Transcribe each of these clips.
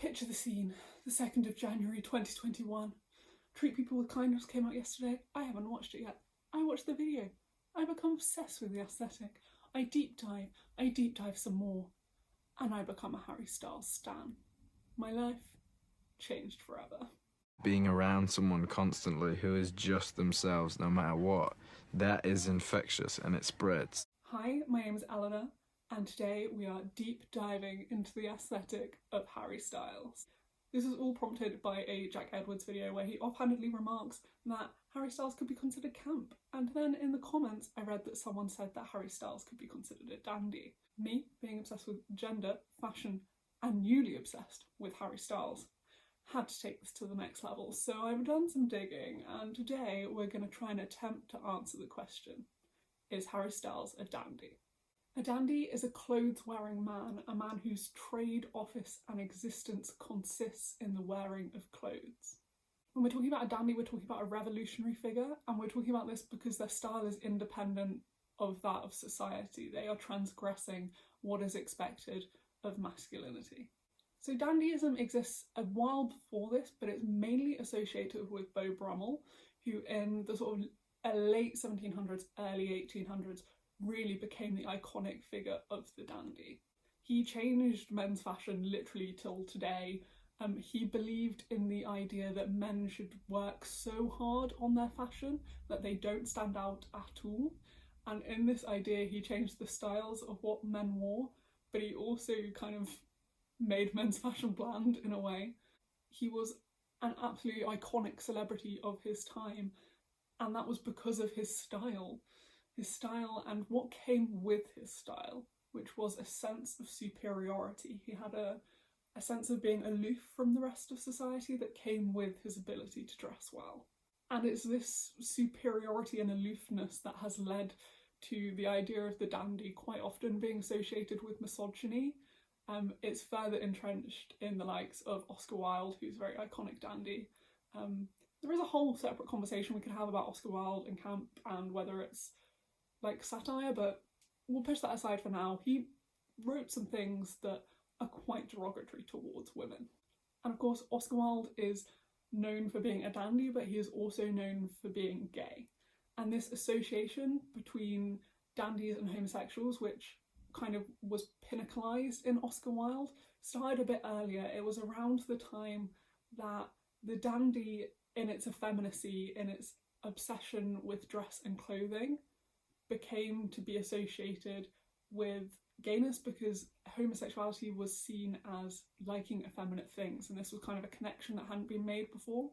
Picture the scene, the 2nd of January 2021. Treat People with Kindness came out yesterday. I haven't watched it yet. I watched the video. I become obsessed with the aesthetic. I deep dive some more, and I become a Harry Styles stan. My life changed forever. Being around someone constantly who is just themselves no matter what, that is infectious and it spreads. Hi, my name is Eleanor, and today we are deep diving into the aesthetic of Harry Styles. This is all prompted by a Jack Edwards video where he offhandedly remarks that Harry Styles could be considered camp, and then in the comments I read that someone said that Harry Styles could be considered a dandy. Me, being obsessed with gender, fashion, and newly obsessed with Harry Styles, had to take this to the next level. So I've done some digging, and today we're going to try and attempt to answer the question, is Harry Styles a dandy? A dandy is a clothes-wearing man, a man whose trade, office and existence consists in the wearing of clothes. When we're talking about a dandy, we're talking about a revolutionary figure, and we're talking about this because their style is independent of that of society. They are transgressing what is expected of masculinity. So dandyism exists a while before this, but it's mainly associated with Beau Brummell, who in the sort of late 1700s, early 1800s, really became the iconic figure of the dandy. He changed men's fashion literally till today. He believed in the idea that men should work so hard on their fashion that they don't stand out at all. And in this idea, he changed the styles of what men wore, but he also kind of made men's fashion bland in a way. He was an absolutely iconic celebrity of his time, and that was because of his style and what came with his style, which was a sense of superiority. He had a sense of being aloof from the rest of society that came with his ability to dress well. And it's this superiority and aloofness that has led to the idea of the dandy quite often being associated with misogyny. It's further entrenched in the likes of Oscar Wilde, who's a very iconic dandy. There is a whole separate conversation we could have about Oscar Wilde and camp and whether it's like satire, but we'll push that aside for now. He wrote some things that are quite derogatory towards women. And of course, Oscar Wilde is known for being a dandy, but he is also known for being gay. And this association between dandies and homosexuals, which kind of was pinnaclized in Oscar Wilde, started a bit earlier. It was around the time that the dandy, in its effeminacy, in its obsession with dress and clothing, became to be associated with gayness because homosexuality was seen as liking effeminate things, and this was kind of a connection that hadn't been made before.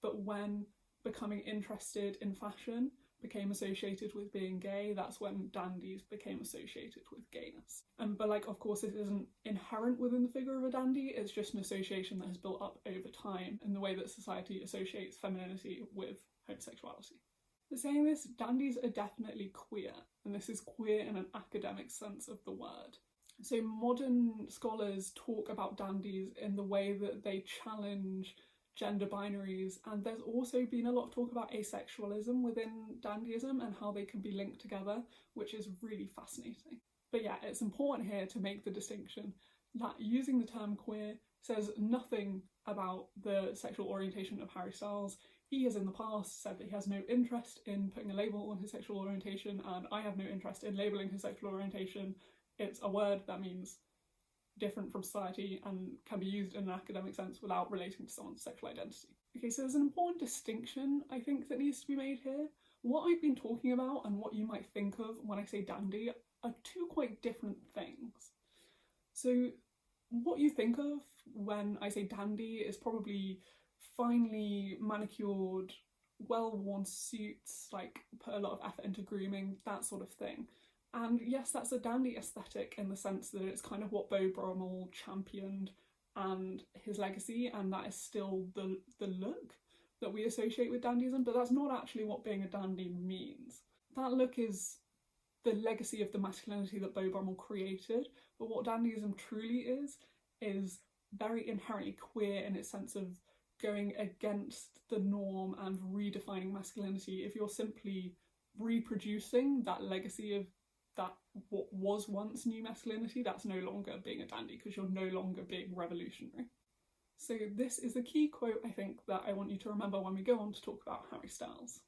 But when becoming interested in fashion became associated with being gay, that's when dandies became associated with gayness. But like, of course, this isn't inherent within the figure of a dandy, it's just an association that has built up over time in the way that society associates femininity with homosexuality. But saying this, dandies are definitely queer, and this is queer in an academic sense of the word. So modern scholars talk about dandies in the way that they challenge gender binaries, and there's also been a lot of talk about asexualism within dandyism and how they can be linked together, which is really fascinating. But yeah, it's important here to make the distinction that using the term queer says nothing about the sexual orientation of Harry Styles. He has in the past said that he has no interest in putting a label on his sexual orientation, and I have no interest in labelling his sexual orientation. It's a word that means different from society and can be used in an academic sense without relating to someone's sexual identity. Okay, so there's an important distinction I think that needs to be made here. What I've been talking about and what you might think of when I say dandy are two quite different things. So what you think of when I say dandy is probably finely manicured, well-worn suits, like put a lot of effort into grooming, that sort of thing. And yes, that's a dandy aesthetic in the sense that it's kind of what Beau Brummell championed and his legacy, and that is still the look that we associate with dandyism, but that's not actually what being a dandy means. That look is the legacy of the masculinity that Beau Brummell created, but what dandyism truly is very inherently queer in its sense of going against the norm and redefining masculinity. If you're simply reproducing that legacy of that what was once new masculinity, that's no longer being a dandy because you're no longer being revolutionary. So this is the key quote, I think, that I want you to remember when we go on to talk about Harry Styles.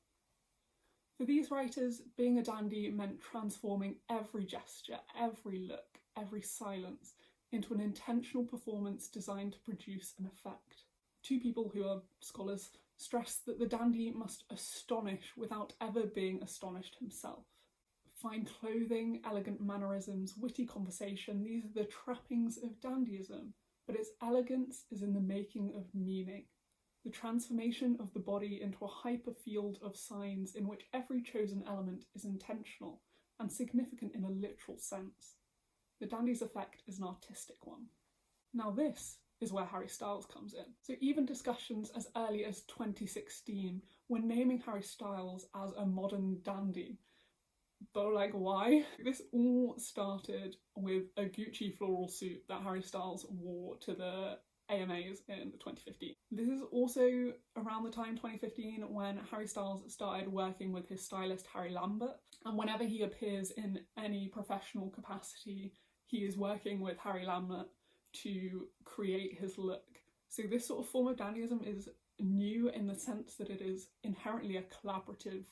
For these writers, being a dandy meant transforming every gesture, every look, every silence into an intentional performance designed to produce an effect. Two people who are scholars stress that the dandy must astonish without ever being astonished himself. Fine clothing, elegant mannerisms, witty conversation, these are the trappings of dandyism, but its elegance is in the making of meaning. The transformation of the body into a hyperfield of signs in which every chosen element is intentional and significant in a literal sense. The dandy's effect is an artistic one. Now this is where Harry Styles comes in. So even discussions as early as 2016 were naming Harry Styles as a modern dandy. But like, why? This all started with a Gucci floral suit that Harry Styles wore to the AMAs in 2015. This is also around the time 2015 when Harry Styles started working with his stylist Harry Lambert, and whenever he appears in any professional capacity, he is working with Harry Lambert to create his look. So this sort of form of dandyism is new in the sense that it is inherently a collaborative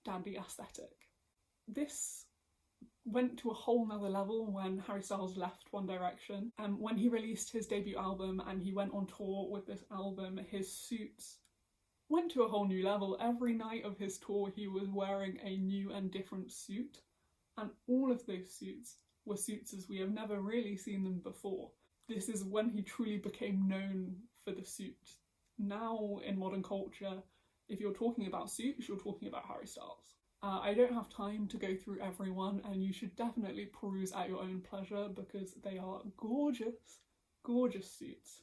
dandy aesthetic. This went to a whole nother level when Harry Styles left One Direction. When he released his debut album and he went on tour with this album, his suits went to a whole new level. Every night of his tour he was wearing a new and different suit, and all of those suits were suits as we have never really seen them before. This is when he truly became known for the suit. Now in modern culture, if you're talking about suits, you're talking about Harry Styles. I don't have time to go through everyone, and you should definitely peruse at your own pleasure because they are gorgeous, gorgeous suits.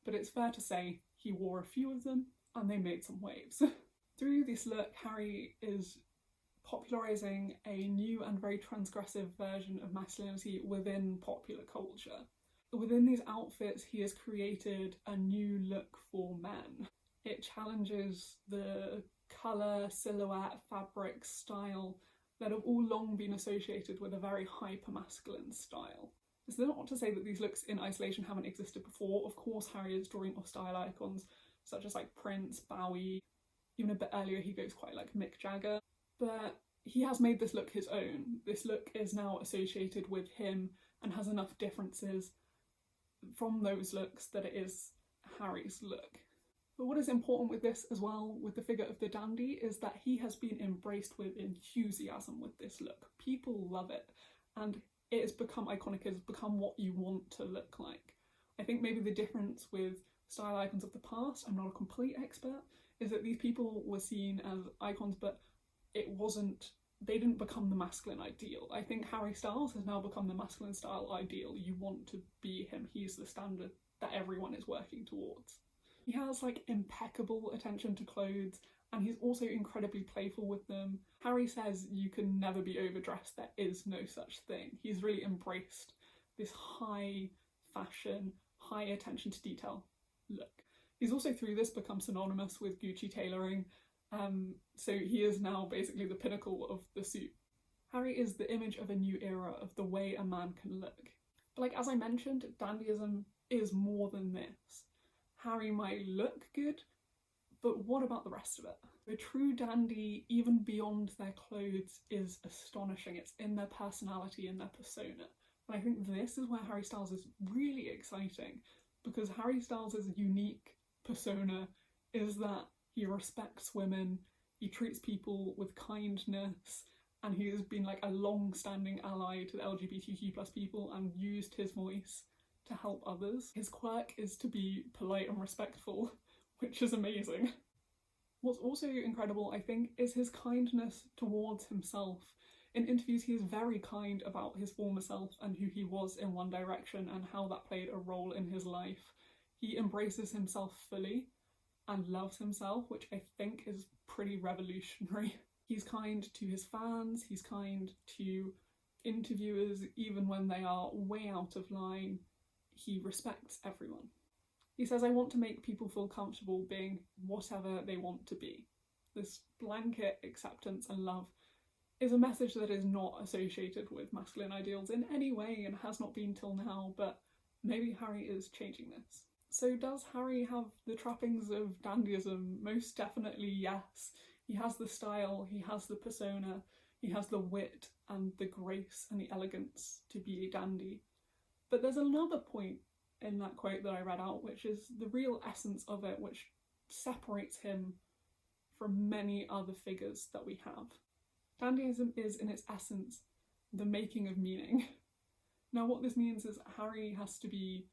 But it's fair to say he wore a few of them and they made some waves. Through this look, Harry is popularising a new and very transgressive version of masculinity within popular culture. Within these outfits, he has created a new look for men. It challenges the colour, silhouette, fabric, style that have all long been associated with a very hyper-masculine style. This is not to say that these looks in isolation haven't existed before. Of course, Harry is drawing off style icons such as like Prince, Bowie, even a bit earlier he goes quite like Mick Jagger, but he has made this look his own. This look is now associated with him and has enough differences from those looks that it is Harry's look. But what is important with this as well, with the figure of the dandy, is that he has been embraced with enthusiasm with this look. People love it, and it has become iconic, it has become what you want to look like. I think maybe the difference with style icons of the past, I'm not a complete expert, is that these people were seen as icons, but they didn't become the masculine ideal. I think Harry Styles has now become the masculine style ideal. You want to be him, he's the standard that everyone is working towards. He has like impeccable attention to clothes, and he's also incredibly playful with them. Harry says you can never be overdressed, there is no such thing. He's really embraced this high fashion, high attention to detail look. He's also through this become synonymous with Gucci tailoring, so he is now basically the pinnacle of the suit. Harry is the image of a new era of the way a man can look. But like as I mentioned, dandyism is more than this. Harry might look good, but what about the rest of it? A true dandy, even beyond their clothes, is astonishing. It's in their personality and their persona. And I think this is where Harry Styles is really exciting, because Harry Styles' unique persona is that he respects women, he treats people with kindness, and he has been like a long-standing ally to the LGBTQ+ people and used his voice to help others. His quirk is to be polite and respectful, which is amazing. What's also incredible, I think, is his kindness towards himself. In interviews, he is very kind about his former self and who he was in One Direction and how that played a role in his life. He embraces himself fully and loves himself, which I think is pretty revolutionary. He's kind to his fans, he's kind to interviewers, even when they are way out of line. He respects everyone. He says, I want to make people feel comfortable being whatever they want to be. This blanket acceptance and love is a message that is not associated with masculine ideals in any way and has not been till now, but maybe Harry is changing this. So does Harry have the trappings of dandyism? Most definitely yes. He has the style, he has the persona, he has the wit and the grace and the elegance to be a dandy. But there's another point in that quote that I read out, which is the real essence of it, which separates him from many other figures that we have. Dandyism is, in its essence, the making of meaning. Now, what this means is Harry has to be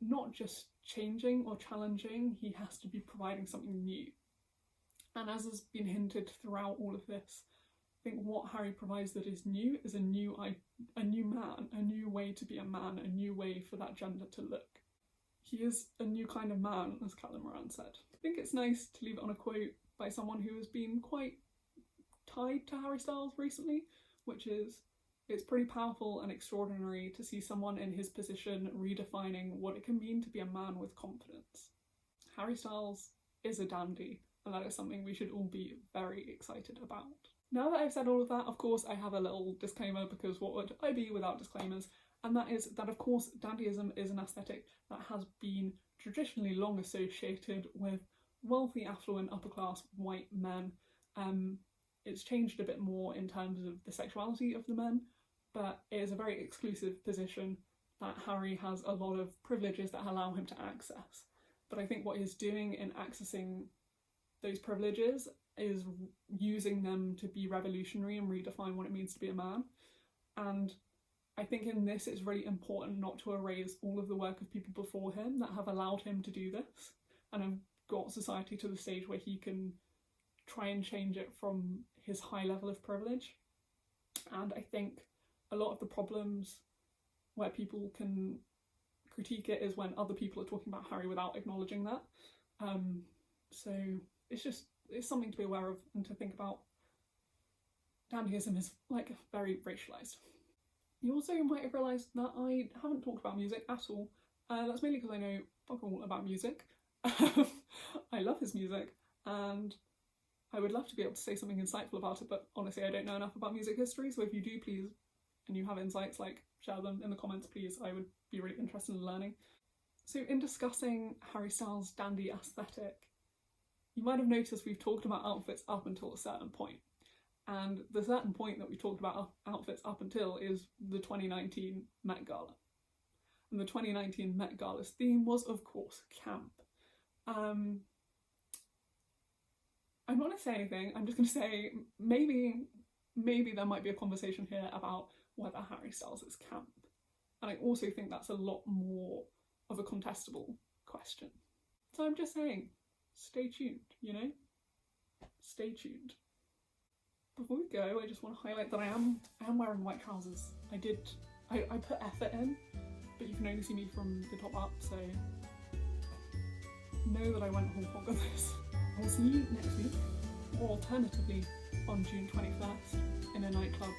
not just changing or challenging, he has to be providing something new. And as has been hinted throughout all of this, I think what Harry provides that is new is a new man, a new way to be a man, a new way for that gender to look. He is a new kind of man, as Caitlin Moran said. I think it's nice to leave it on a quote by someone who has been quite tied to Harry Styles recently, which is, "It's pretty powerful and extraordinary to see someone in his position redefining what it can mean to be a man with confidence." Harry Styles is a dandy, and that is something we should all be very excited about. Now that I've said all of that, of course I have a little disclaimer, because what would I be without disclaimers? And that is that, of course, dandyism is an aesthetic that has been traditionally long associated with wealthy, affluent, upper-class white men. It's changed a bit more in terms of the sexuality of the men, but it is a very exclusive position that Harry has a lot of privileges that allow him to access. But I think what he's doing in accessing those privileges is using them to be revolutionary and redefine what it means to be a man. And I think in this it's really important not to erase all of the work of people before him that have allowed him to do this and have got society to the stage where he can try and change it from his high level of privilege. And I think a lot of the problems where people can critique it is when other people are talking about Harry without acknowledging that. So it's something to be aware of and to think about. Dandyism is like very racialised. You also might have realised that I haven't talked about music at all. That's mainly because I know fuck all about music. I love his music and I would love to be able to say something insightful about it, but honestly I don't know enough about music history, so if you do, please, and you have insights, like, share them in the comments, please. I would be really interested in learning. So in discussing Harry Styles' dandy aesthetic, you might have noticed we've talked about outfits up until a certain point. And the certain point that we talked about outfits up until is the 2019 Met Gala. And the 2019 Met Gala's theme was, of course, camp. I'm not going to say anything, I'm just going to say maybe there might be a conversation here about whether Harry Styles is camp. And I also think that's a lot more of a contestable question. So I'm just saying, stay tuned, you know? Stay tuned. Before we go, I just want to highlight that I am wearing white trousers. I put effort in, but you can only see me from the top up, so know that I went whole hog on this. I'll see you next week, or alternatively on June 21st in a nightclub